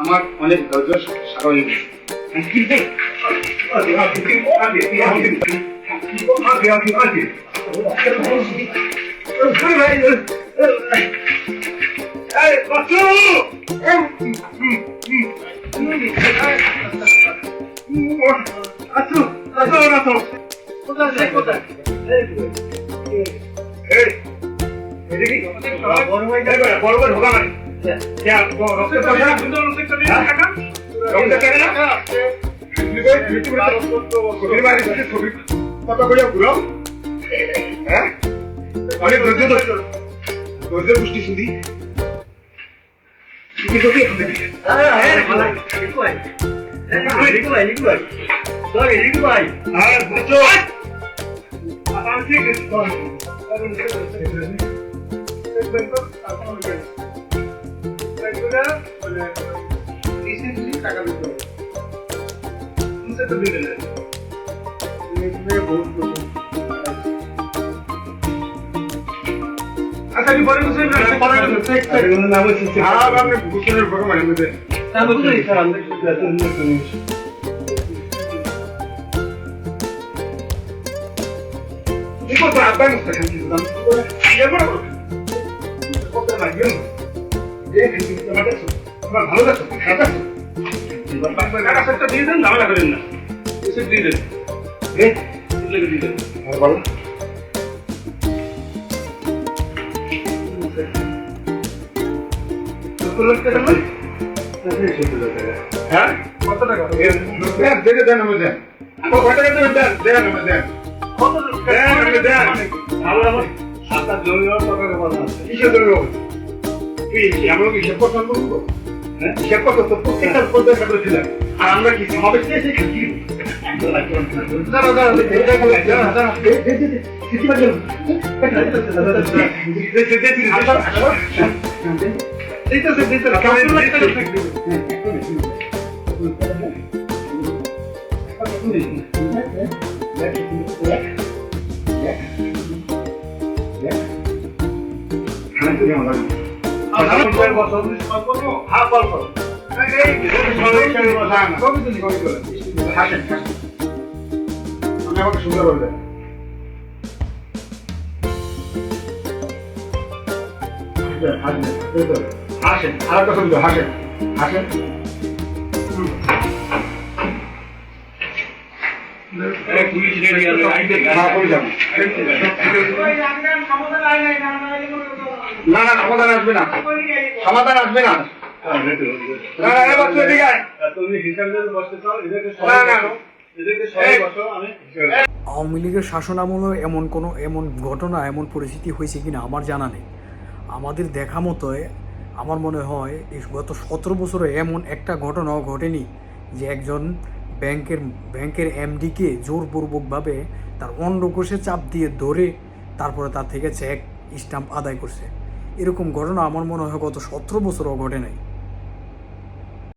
আমার অনেক ধৈর্য সারা হয়ে গেছে। অনেক ধৈর্য পুষ্টি শুধু টাকা দিতে হবে আচ্ছা আমি পরে বুঝে নাম হচ্ছে আপনি বুঝতে ভগবান মধ্যে না বুঝলি স্যার আমাদের দেখো তো আপনার মুস্তাখান কি দাম করে ইয়ে করো কত লাগে এই কিন্তু তোমাদের তোমরা ভালো আছো খাতা এবার পাঁচবার টাকা সেটা দিয়ে দেন ঝামেলা করেন না এসে দিয়ে দেন দিলে দিয়ে দেন আর বলো হ্যাঁ কত টাকা দেখে দেন আমি দেন কত টাকা দেবেন দেন আমি দেন কত দেন আমি দেন ভালো আমার সাতটা জমি টাকা বলা আছে কিসের জমি কি আমরা কি হিসাব করতে পারবো হ্যাঁ হিসাব করতে তো প্রত্যেকটা পদে কাটে ছিল আর আমরা কি সমাবেশ পেয়েছি কি দাঁড়া দাঁড়া দাঁড়া দাঁড়া কিছু বাজে এইটাছে দিতে কেমন লাগছে আমাকে সুন্দর বলবে হাসেন আর কথা বলবো হাসেন হাসেন না না সমাধান আসবে না সমাধান আসবে না আওয়ামী লীগের শাসনামলে এমন ঘটনা এমন পরিস্থিতি হয়েছে কিনা আমার জানা নেই। আমাদের দেখা মতোয় আমার মনে হয় এই গত 17 বছরে এমন একটা ঘটনাও ঘটেনি যে একজন ব্যাংকের এমডিকে জোরপূর্বকভাবে তার অন্ডকোষে চাপ দিয়ে ধরে তারপরে তার থেকে চেক স্ট্যাম্প আদায় করছে। এরকম ঘটনা আমার মনে হয় গত 17 বছরও ঘটে নাই।